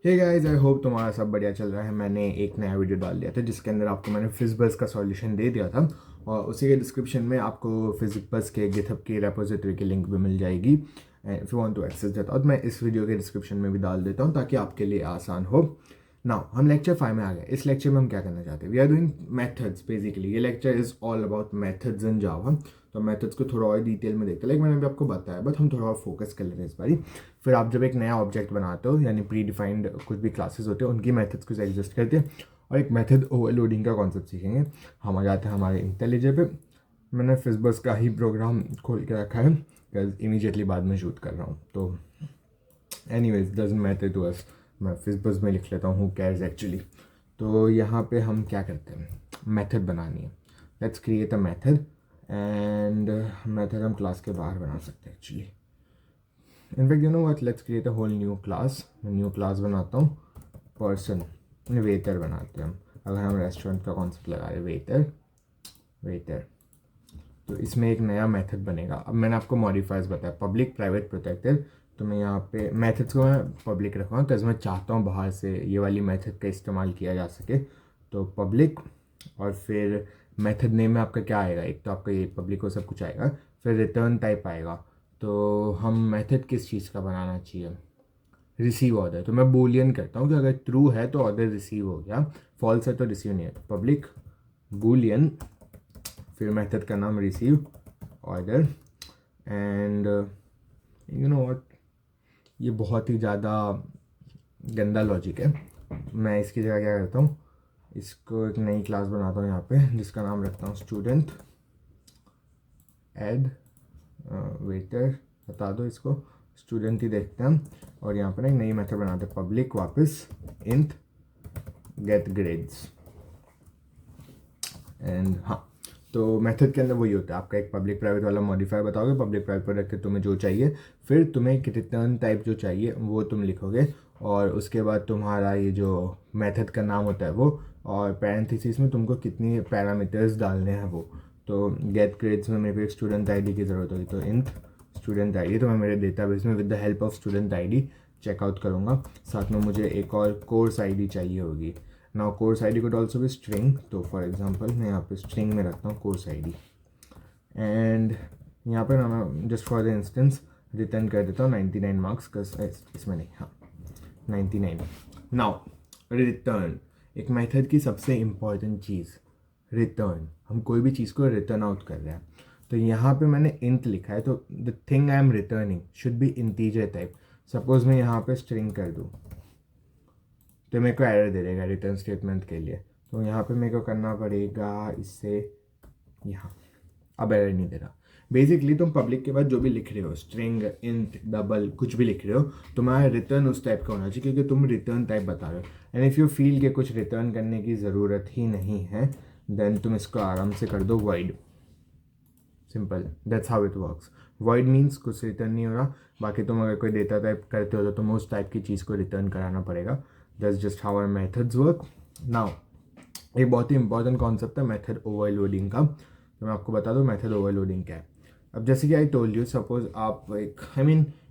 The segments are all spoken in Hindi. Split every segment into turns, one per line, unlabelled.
हे गाइस, आई होप तुम्हारा सब बढ़िया चल रहा है। मैंने एक नया वीडियो डाल दिया था जिसके अंदर आपको मैंने फिज़बज़ का सॉल्यूशन दे दिया था और उसी के डिस्क्रिप्शन में आपको फिज़बज़ के गिटहब की रेपोजिटरी की लिंक भी मिल जाएगी। If you want to access that, और मैं इस वीडियो के डिस्क्रिप्शन में भी डाल देता हूँ ताकि आपके लिए आसान हो। नाउ हम लेक्चर 5 में आ गए। इस लेक्चर में हम क्या करना चाहते हैं? We are doing methods. Basically ये lecture is all about methods in Java. तो मेथड्स को थोड़ा और डिटेल में देखते हैं, लाइक मैंने अभी आपको बताया, बट हम थोड़ा और फोकस कर लेते हैं इस बारी। फिर आप जब एक नया ऑब्जेक्ट बनाते हो, यानी प्री डिफाइंड कुछ भी क्लासेस होते हैं, उनकी मेथड्स कुछ एग्जिस्ट करते हैं और एक मेथड ओवरलोडिंग का कॉन्सेप्ट सीखेंगे। हम आ जाते हैं हमारे इंटेलिजे पे। मैंने फिज़बज़ का ही प्रोग्राम खोल के रखा है बिकॉज इमीडिएटली बाद में शूट कर रहा हूँ। तो anyways doesn't matter to us. मैं फिज़बज़ में लिख लेता हूँ हु कैर्स एक्चुअली। तो यहाँ पे हम क्या करते हैं, मेथड बनानी है। Let's create a method and method हम क्लास के बाहर बना सकते हैं actually. In fact you know what, let's create a whole new class. मैं न्यू क्लास बनाता हूँ, पर्सन वेटर बनाते हैं हम। अगर हम रेस्टोरेंट का कॉन्सेप्ट लगा रहे, वेटर, तो इसमें एक नया मेथड बनेगा। अब मैंने आपको मॉडिफायर्स बताया, पब्लिक, प्राइवेट, प्रोटेक्टेड। तो मैं यहाँ पे मेथड्स को मैं पब्लिक रखूँगा बिकॉज मैं चाहता हूँ बाहर से ये वाली मेथड का इस्तेमाल किया जा सके। तो पब्लिक, और फिर मेथड नेम में आपका क्या आएगा, एक तो आपका ये पब्लिक को सब कुछ आएगा, फिर रिटर्न टाइप आएगा। तो हम मेथड किस चीज़ का बनाना चाहिए, रिसीव ऑर्डर। तो मैं बूलियन करता हूँ कि अगर ट्रू है तो ऑर्डर रिसीव हो गया, फॉल्स है तो रिसीव नहीं है। पब्लिक बूलियन, फिर मेथड का नाम receive order. And you know what, ये बहुत ही ज़्यादा गंदा लॉजिक है। मैं इसकी जगह क्या करता हूँ, इसको एक नई क्लास बनाता हूँ यहाँ पे जिसका नाम रखता हूँ स्टूडेंट एड वेटर। बता दो इसको स्टूडेंट ही देखते हैं हम। और यहाँ पर एक नई मेथड बनाते हैं, पब्लिक वापस इंट गेट ग्रेड्स। एंड हाँ, तो मेथड के अंदर वही होता है, आपका एक पब्लिक प्राइवेट वाला मॉडिफायर बताओगे, पब्लिक प्राइवेट पर रख के तुम्हें जो चाहिए, फिर तुम्हें एक रिटर्न टाइप जो चाहिए वो तुम लिखोगे, और उसके बाद तुम्हारा ये जो मेथड का नाम होता है वो, और पैरेंथेसिस में तुमको कितनी पैरामीटर्स डालने हैं वो। तो गेट ग्रेड्स में मेरे को एक स्टूडेंट आईडी की ज़रूरत होगी, तो इंट स्टूडेंट आईडी। तो मैं मेरे डेटाबेस में with the help of student ID checkout करूँगा। साथ में मुझे एक और कोर्स आईडी चाहिए होगी। Now course ID could also be string. तो फॉर एग्जांपल मैं यहाँ पे स्ट्रिंग में रखता हूँ कोर्स आईडी, एंड यहाँ पे ना मैं just for the instance return कर देता हूँ 99 मार्क्स, इसमें नहीं, हाँ 99। नाउ रिटर्न, एक मेथड की सबसे इम्पॉर्टेंट चीज़ रिटर्न। हम कोई भी चीज़ को रिटर्न आउट कर रहे हैं, तो यहाँ पे मैंने इंट लिखा है, तो the thing I am returning should be integer type. Suppose मैं यहाँ पे स्ट्रिंग कर दूँ तो मेरे को एरर दे देगा रिटर्न स्टेटमेंट के लिए। तो यहाँ पे मेरे को करना पड़ेगा इससे यहाँ, अब एरर नहीं दे रहा। बेसिकली तुम पब्लिक के बाद जो भी लिख रहे हो, स्ट्रिंग, इंट, डबल, कुछ भी लिख रहे हो, तुम्हारा रिटर्न उस टाइप का होना चाहिए क्योंकि तुम रिटर्न टाइप बता रहे हो। एंड इफ़ यू फील कि कुछ रिटर्न करने की ज़रूरत ही नहीं है, देन तुम इसको आराम से कर दो void। Simple, that's how it works. void means कुछ रिटर्न नहीं हो रहा। बाकी तुम अगर कोई डेटा टाइप करते हो तो तुम्हें उस टाइप की चीज़ को रिटर्न कराना पड़ेगा। That's just how our methods work. Now एक बहुत ही इंपॉर्टेंट कॉन्सेप्ट है मेथड ओवरलोडिंग का, तो मैं आपको बता दूँ मेथड ओवरलोडिंग क्या है। अब जैसे कि आई टोल्ड यू, सपोज आप एक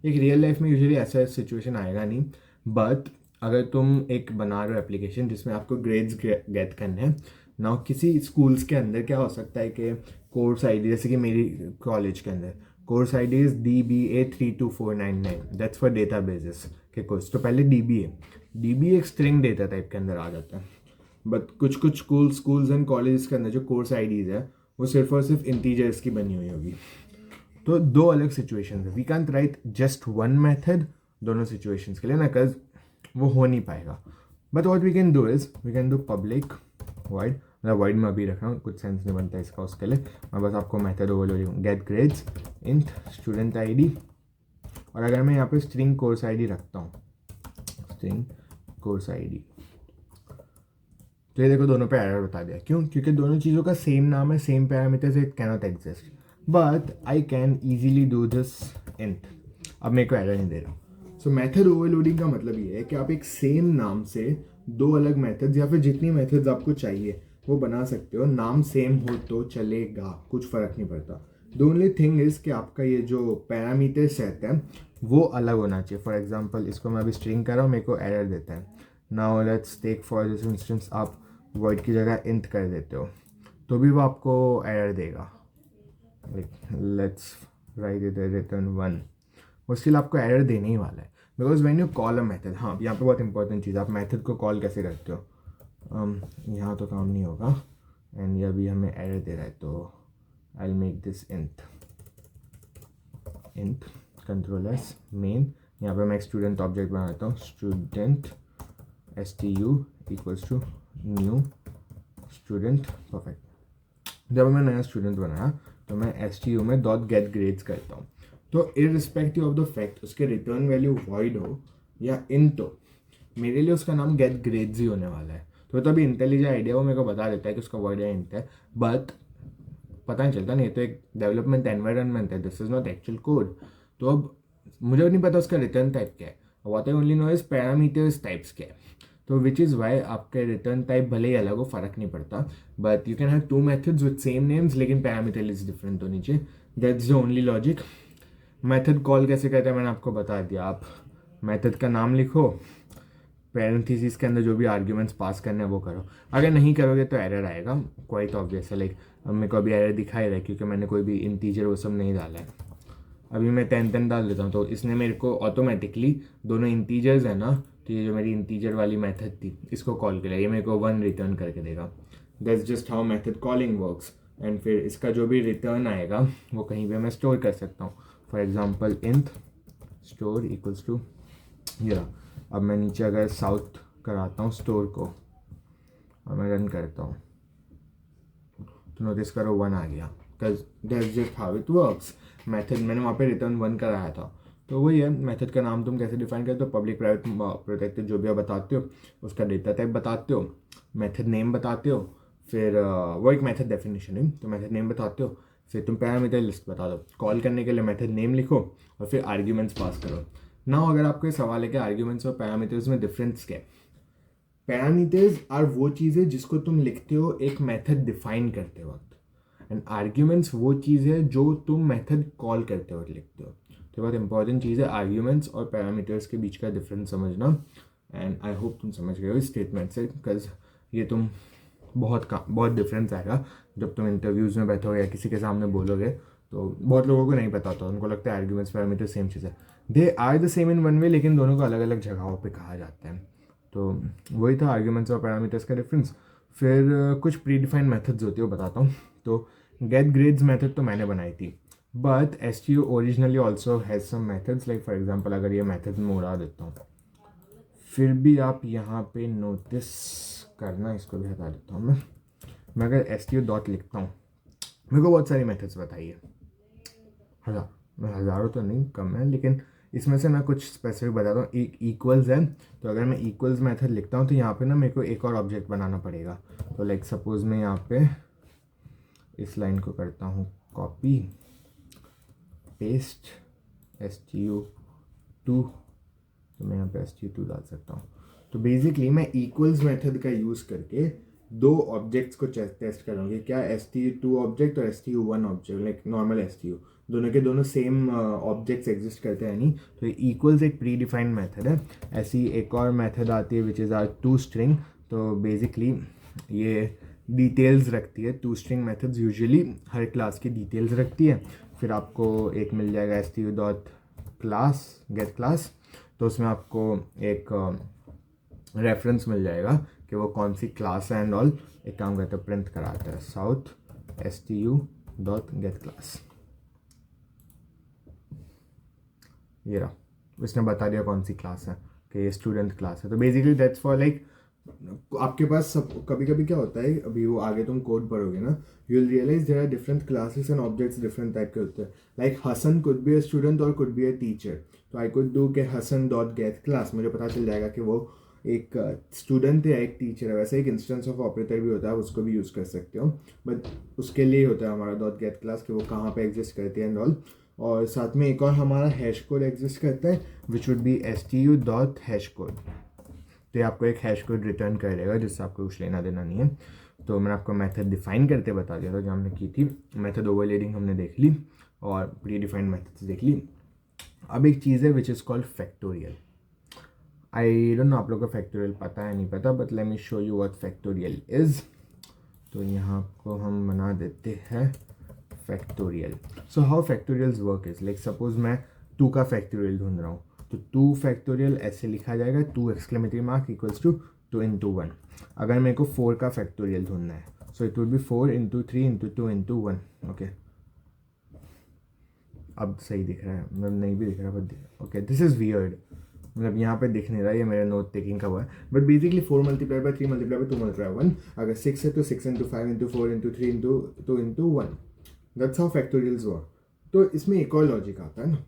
एक रियल लाइफ में यूजुअली ऐसा सिचुएशन आएगा नहीं, बट अगर तुम एक बना रहे हो एप्लीकेशन जिसमें आपको ग्रेड्स गेट करने हैं। नाउ किसी स्कूल्स के अंदर क्या हो सकता है कि कोर्स आईडी, जैसे कि मेरी कॉलेज के अंदर course ID is DBA32499, that's for data basis के कोर्स। तो पहले DB है, DB एक स्ट्रिंग डेटा टाइप के अंदर आ जाता है। बट कुछ कुछ स्कूल्स एंड कॉलेज के अंदर जो कोर्स आईडीज़ है वो सिर्फ और सिर्फ इंटीजर्स की बनी हुई होगी। तो दो अलग सिचुएशन है, we can't write just one method दोनों सिचुएशंस के लिए ना, बिकॉज वो हो नहीं पाएगा। But what we can do is we can do public void, मतलब वाइड में अभी रख रहा हूँ, कुछ सेंस नहीं बनता इसका उसके लिए। मैं बस आपको method overloading get grades int student ID, और अगर मैं यहाँ पे स्ट्रिंग कोर्स आईडी रखता हूँ, स्ट्रिंग कोर्स आईडी, तो ये देखो दोनों पे एरर बता दिया। क्यों? क्योंकि दोनों चीज़ों का सेम नाम है, same parameters, it cannot exist, but I can easily do this int. अब मेरे को एरर नहीं दे रहा। सो मेथड ओवरलोडिंग का मतलब ये है कि आप एक सेम नाम से दो अलग मेथड्स या फिर जितनी मेथड्स आपको चाहिए वो बना सकते हो। नाम सेम हो तो चलेगा, कुछ फ़र्क नहीं पड़ता। द ओनली थिंग इज़ कि आपका ये जो पैरामीटर सेट है वो अलग होना चाहिए। फॉर एग्जांपल इसको मैं अभी स्ट्रिंग कर रहा हूँ, मेरे को एरर देता है। Now let's take for this instance, आप वॉइड की जगह इंट कर देते हो तो भी वो आपको एरर देगा। लेट्स राइट इट रिटर्न 1, वो स्टिल आपको एरर देने ही वाला है, because when you call a method. हाँ, यहाँ पे बहुत इंपॉर्टेंट चीज़, आप मेथड को कॉल कैसे करते हो। यहाँ तो काम नहीं होगा, एंड ये अभी हमें एरर दे रहा है, तो I will make this int control S main. यहाँ पे मैं एक स्टूडेंट ऑब्जेक्ट बना देता हूँ, student STU equals to new student. Perfect. जब मैं नया स्टूडेंट बनाया तो मैं STU में डॉट गेट ग्रेड्स करता हूँ। तो इररिस्पेक्टिव ऑफ द फैक्ट उसके रिटर्न वैल्यू वॉइड हो या इंट हो, मेरे लिए उसका नाम गेट ग्रेड्स ही होने वाला है। तो अभी इंटेलिजेंट आइडिया वो मेरे को बता देता है कि उसका वॉइड या इंट है, बट पता नहीं चलता। नहीं तो एक डेवलपमेंट एनवायरनमेंट है, this is not actual code. तो अब मुझे नहीं पता उसका रिटर्न टाइप क्या है, what I only know is parameters types क्या है। तो विच इज़ वाई आपके रिटर्न टाइप भले ही अलग हो, फर्क नहीं पड़ता, but you can have two methods with same names, लेकिन पैरामीटर लिस्ट डिफरेंट होनी चाहिए। That's the only logic. Method call कैसे करते हैं मैंने आपको बता दिया। आप मेथड का नाम लिखो, पैरेंथेसिस के अंदर जो भी आर्ग्यूमेंट्स पास करने हैं वो करो। अगर नहीं करोगे तो एरर आएगा, क्वाइट ऑब्वियस है। लाइक मेरे को अभी एरर दिखाई रहा है क्योंकि मैंने कोई भी इंटीजर वो सब नहीं डाला है। अभी मैं 10 डाल देता हूँ तो इसने मेरे को ऑटोमेटिकली दोनों इंटीजर्स है ना, तो ये जो मेरी इंटीजर वाली मेथड थी इसको कॉल करेगा, ये मेरे को 1 रिटर्न करके देगा। That's just how method calling works. And फिर इसका जो भी रिटर्न आएगा वो कहीं पे मैं स्टोर कर सकता हूँ। For example int store equals to ये। अब मैं नीचे अगर साउथ कराता हूँ स्टोर को और मैं रन करता हूँ तो नोटिस करो 1 आ गया, because that's just how it works. Method मैंने वहाँ पे रिटर्न 1 कराया था। तो वही है, मेथड का नाम तुम कैसे डिफाइन करते हो, पब्लिक प्राइवेट प्रोटेक्टेड जो भी आप बताते हो, उसका डेटा टाइप बताते हो, मेथड नेम बताते हो, फिर वो एक मेथड डेफिनेशन है तो मेथड नेम बताते हो, फिर तुम पैरामीटर लिस्ट बता दो, कॉल करने के लिए मेथड नेम लिखो और फिर आर्ग्यूमेंट्स पास करो। ना अगर आपको ये सवाल है कि आर्ग्यूमेंट्स और पैरामीटर्स में डिफरेंस क्या है, पैरामीटर्स आर वो चीज़ें जिसको तुम लिखते हो एक मेथड डिफाइन करते वक्त, एंड आर्ग्यूमेंट्स वो चीज़ है जो तुम मेथड कॉल करते वक्त लिखते हो। तो बहुत इंपॉर्टेंट चीज़ है आर्ग्यूमेंट्स और पैरामीटर्स के बीच का डिफरेंस समझना। एंड आई होप तुम समझ गए हो इस स्टेटमेंट से, बिकॉज ये तुम बहुत डिफरेंस आएगा जब तुम इंटरव्यूज़ में बैठोगे या किसी के सामने बोलोगे। तो बहुत लोगों को नहीं पता होता, उनको लगता है आर्ग्यूमेंट्स पैरामीटर सेम चीज़ है। They are the same in one way, लेकिन दोनों को अलग अलग जगहों पे कहा जाता है। तो वही था आर्ग्यूमेंट्स और पैरामीटर्स का डिफरेंस। फिर कुछ प्री डिफाइंड मेथड्स होती है वो बताता हूँ। तो गेट ग्रेड्स मेथड तो मैंने बनाई थी, but STU originally also has some methods. Like for example अगर ये मेथड मैं उड़ा देता हूँ, फिर भी आप यहाँ पे नोटिस करना, इसको भी हटा देता हूँ मैं अगर STU डॉट लिखता हूँ, मेरे को बहुत सारी मेथड्स बताइए, हज़ारों तो नहीं, कम है, लेकिन इसमें से मैं कुछ स्पेसिफिक बताता हूँ। एक इक्वल्स है, तो अगर मैं इक्वल्स मेथड लिखता हूँ तो यहाँ पे ना मेरे को एक और ऑब्जेक्ट बनाना पड़ेगा। तो लाइक सपोज मैं यहाँ पे इस लाइन को करता हूँ कॉपी पेस्ट STU2, तो मैं यहाँ पे STU2 डाल सकता हूँ। तो बेसिकली मैं इक्वल्स मेथड का यूज़ करके दो ऑब्जेक्ट्स को टेस्ट करूँगी, क्या STU2 ऑब्जेक्ट और STU1 object, like normal STU दोनों के दोनों सेम ऑब्जेक्ट्स एग्जिस्ट करते हैं नहीं। तो इक्वल्स एक प्री डिफाइंड मेथड है। ऐसी एक और मेथड आती है which is our to string. तो बेसिकली ये डिटेल्स रखती है, टू स्ट्रिंग मेथड्स यूजुअली हर क्लास की डिटेल्स रखती है। फिर आपको एक मिल जाएगा STU dot class get class, तो उसमें आपको एक रेफरेंस मिल जाएगा कि वो कौन सी क्लास है एंड ऑल। एक काम करते हैं, प्रिंट कराता है south STU dot gate class, ये रहा, उसने बता दिया कौन सी क्लास है कि ये स्टूडेंट क्लास है। तो बेसिकली दैट्स फॉर लाइक आपके पास सब कभी कभी क्या होता है, अभी वो आगे तुम कोड पढ़ोगे ना, you will realize there are different classes and objects different type के होते हैं। Like Hasan could be a student और कुड बी अ टीचर। तो आई कुड डू के हसन डॉट गेट क्लास, मुझे पता चल जाएगा कि वो एक स्टूडेंट है या एक टीचर है। वैसे एक इंस्टेंस ऑफ ऑपरेटर भी होता है, उसको भी यूज़ कर सकते हो, बट उसके लिए होता है हमारा डॉट गेट क्लास कि वो कहाँ पे एग्जिस्ट करती है एंड ऑल। और साथ में एक और हमारा हैश कोड एग्जिस्ट करता है which would be STU dot hash code. तो ये आपको एक हैश कोड रिटर्न कर देगा जिससे आपको कुछ लेना देना नहीं है। तो मैंने आपको मेथड डिफाइन करते बता दिया था जो हमने की थी। मेथड ओवरलोडिंग हमने देख ली और प्री डिफाइंड मेथड्स देख ली। अब एक चीज़ है which is called factorial. I don't know आप लोग को फैक्टोरियल पता है नहीं पता, but let me show you what factorial is. तो यहाँ को हम बना देते हैं factorial. So how factorials work is like suppose मैं 2 का फैक्टोरियल ढूंढ रहा हूँ, तो 2 फैक्टोरियल ऐसे लिखा जाएगा 2 exclamatory mark equals to 2 into 1. अगर मेरे को 4 का फैक्टोरियल ढूंढना है, so it would be 4 into 3 into 2 into 1. Okay, अब सही दिख रहा है, मतलब नहीं भी दिख रहा, but okay this is weird. मतलब यहाँ पे दिख नहीं रहा, ये मेरा नोट टेकिंग का हुआ है. But basically 4 multiply by 3 multiply by 2 multiply 1. अगर 6 है तो 6 into 5 into 4 into 3 into 2 into 1. That's how factorials work. तो इसमें एक और लॉजिक आता है ना,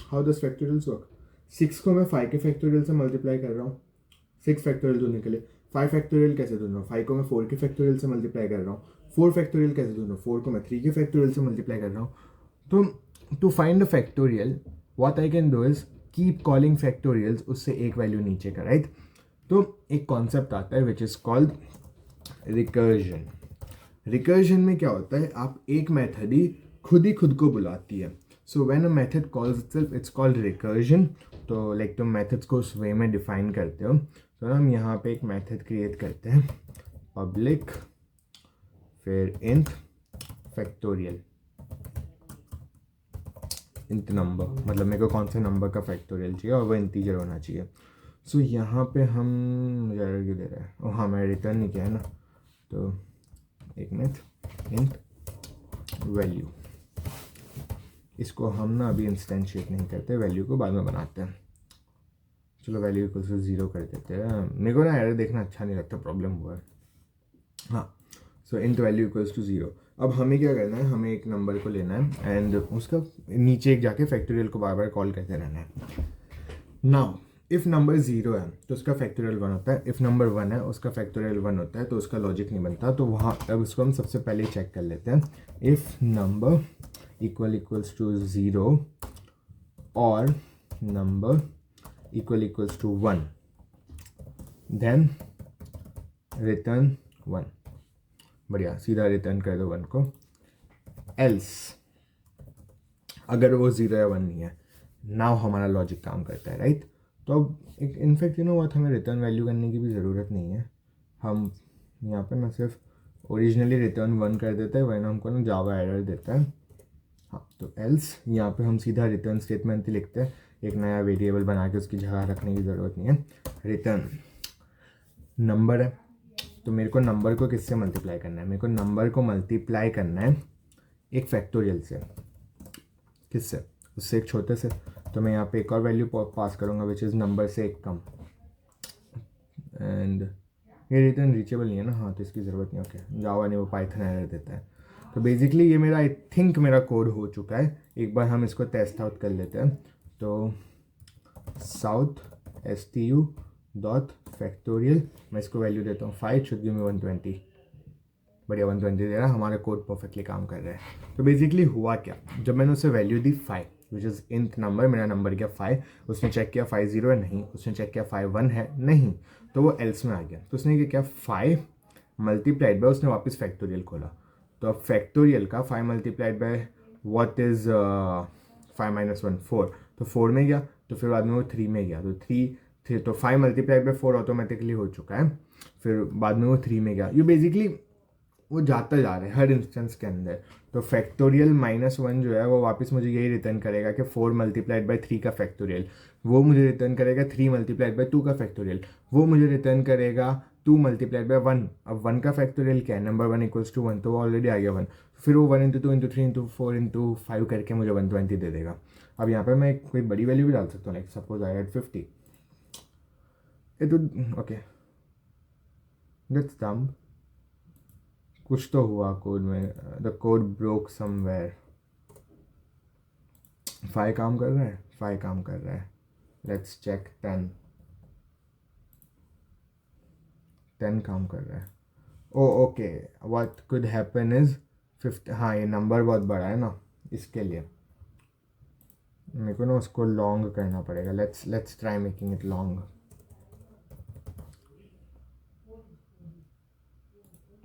हाउ डज फैक्टोरियल्स वर्क. 6 को मैं 5 के फैक्टोरियल से मल्टीप्लाई कर रहा हूँ 6 फैक्टोरियल ढूंढने के लिए. 5 फैक्टोरियल कैसे ढूंढ रहा हूँ, 5 को मैं 4 के फैक्टोरियल से मल्टीप्लाई कर रहा हूँ. 4 फैक्टोरियल कैसे ढूंढ रहा हूँ, 4 को मैं 3 के फैक्टोरियल से मल्टीप्लाई कर रहा हूँ. तो to find a factorial what I can do is keep calling factorials, उससे एक वैल्यू नीचे का, राइट. तो एक कॉन्सेप्ट आता है which is called recursion. Recursion में क्या होता है, आप एक मेथड ही खुद को बुलाती है. So when a method calls itself it's called recursion. तो लाइक तुम मेथड्स को उस वे में डिफाइन करते हो. तो हम यहाँ पे एक मेथड क्रिएट करते हैं, पब्लिक फिर इंट फैक्टोरियल. इंट नंबर मतलब मेरे को कौन से नंबर का फैक्टोरियल चाहिए और वो इंटीजर होना चाहिए. सो यहाँ पे हम मुझे एरर क्यों दे रहा है, ओ हाँ मैं रिटर्न नहीं किया है ना. तो एक मिनट, इंट वैल्यू, इसको हम ना अभी इंस्टेंशिएट नहीं करते, वैल्यू को बाद में बनाते हैं. चलो वैल्यू इक्वल टू 0 कर देते हैं. मेरे को ना एरर देखना अच्छा नहीं लगता, प्रॉब्लम हुआ है. हाँ, सो इंट वैल्यू इक्वल्स टू 0. अब हमें क्या करना है, हमें एक नंबर को लेना है एंड उसका नीचे एक जाके फैक्टोरियल को बार बार कॉल करते रहना है. नाउ इफ़ नंबर 0 है तो उसका फैक्टोरियल 1 होता है, इफ़ नंबर 1 है उसका फैक्टोरियल 1 होता है. तो उसका लॉजिक नहीं बनता. तो वहाँ अब उसको हम सबसे पहले चेक कर लेते हैं. इफ़ नंबर इक्वल्स टू 0 और number equals to 1 then return 1. बढ़िया, सीधा रिटर्न कर दो 1 को. एल्स अगर वो 0 या 1 नहीं है, नाउ हमारा लॉजिक काम करता है, राइट. तो अब एक इनफैक्ट यू नो व्हाट, हमें रिटर्न वैल्यू करने की भी ज़रूरत नहीं है. हम यहाँ पे ना सिर्फ ओरिजिनली रिटर्न 1 कर देते हैं, वरना हमको ना जावा एरर देता है. हाँ, तो एल्स यहाँ पे हम सीधा रिटर्न स्टेटमेंट ही लिखते हैं, एक नया वेरिएबल बना के उसकी जगह रखने की ज़रूरत नहीं है. रिटर्न नंबर है, तो मेरे को नंबर को किससे मल्टीप्लाई करना है, मेरे को नंबर को मल्टीप्लाई करना है एक फैक्टोरियल से. किससे, उससे एक छोटे से. तो मैं यहाँ पे एक और वैल्यू पास करूँगा विच इज़ नंबर से एक कम. एंड ये रिटर्न रीचेबल नहीं है ना, हाँ तो इसकी ज़रूरत नहीं. ओके, जावा नहीं, वो पाइथन एरर देता है. तो बेसिकली ये मेरा आई थिंक मेरा कोड हो चुका है. एक बार हम इसको टेस्ट आउट कर लेते हैं. तो साउथ STU डॉट फैक्टोरियल, मैं इसको वैल्यू देता हूँ 5, शुड गिव मी 120. बढ़िया, 120 दे रहा है, हमारा कोड परफेक्टली काम कर रहा है. तो बेसिकली हुआ क्या, जब मैंने उसे value the 5 which is int number, मेरा नंबर क्या 5, उसने चेक किया 5 0 है नहीं, उसने चेक किया 5 1 है नहीं, तो वो एल्स में आ गया. तो उसने क्या 5 मल्टीप्लाइड बाय, उसने वापस फैक्टोरियल खोला. तो अब फैक्टोरियल का 5 multiplied by what is 5 minus 1 4, तो 4 में गया. तो फिर बाद में वो 3 में गया, तो 3 तो 5 मल्टीप्लाइड बाय 4 ऑटोमेटिकली हो चुका है. फिर बाद में वो 3 में गया. यू बेसिकली वो जाता जा रहा है हर इंस्टेंस के अंदर. तो फैक्टोरियल -1 जो है वो वापस मुझे यही रिटर्न करेगा कि 4 मल्टीप्लाइड बाय 3 का फैक्टोरियल. वो मुझे रिटर्न करेगा 3 मल्टीप्लाइड बाय 2 का फैक्टोरियल. वो मुझे रिटर्न करेगा 2 मल्टीप्लाइड बाय 1. अब 1 का फैक्टोरियल क्या है, नंबर 1 इक्वल्स टू 1, तो वो ऑलरेडी आ गया 1. फिर वो 1 इंटू 2 इंटू 3 इंटू 4 इंटू 5 करके मुझे 120 दे देगा. अब यहाँ पर मैं कोई बड़ी वैल्यू भी डाल सकता हूँ, लाइक सपोज आई हैड 50. ये तो ओके, दैट्स डम. कुछ तो हुआ कोड में, द कोड ब्रोक समवेयर. 5 काम कर रहा है, 5 काम कर रहा है. लेट्स चेक 10 काम कर रहा है. Oh okay, what could happen is 50. हाँ, ये नंबर बहुत बड़ा है ना, इसके लिए मेरे को ना उसको लॉन्ग करना पड़ेगा. Let's try making it long.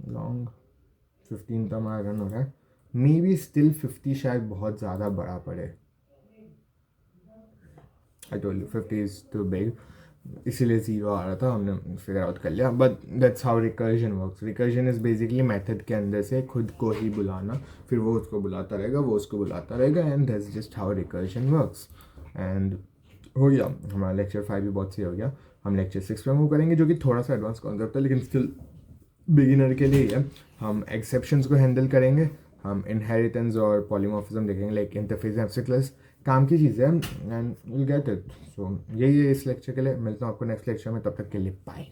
Long 15 तो हमारा रन हो रहा है. मे बी स्टिल 50 शायद बहुत ज़्यादा बड़ा पड़े. I told you 50 is too big, इसीलिए ज़ीरो आ रहा था, हमने फिगर आउट कर लिया. But that's how recursion works. Recursion is basically method के अंदर से खुद को ही बुलाना, फिर वो उसको बुलाता रहेगा, वो उसको बुलाता रहेगा, and that's just how recursion works. And हो गया हमारा लेक्चर 5 भी बहुत सही हो गया. हम लेक्चर 6 पे मूव करेंगे, जो कि थोड़ा सा एडवांस कॉन्सेप्ट है लेकिन स्टिल बिगिनर के लिए ही है. हम एक्सेप्शंस को हैंडल करेंगे, हम इनहेरिटेंस और पॉलीमॉर्फिज्म देखेंगे, लाइक इंटरफेस एब्स्ट्रैक्ट काम की चीज़ है, एंड विल गेट इट. सो यही है इस लेक्चर के लिए. मिलता हूँ आपको नेक्स्ट लेक्चर में, तब तक के लिए बाय.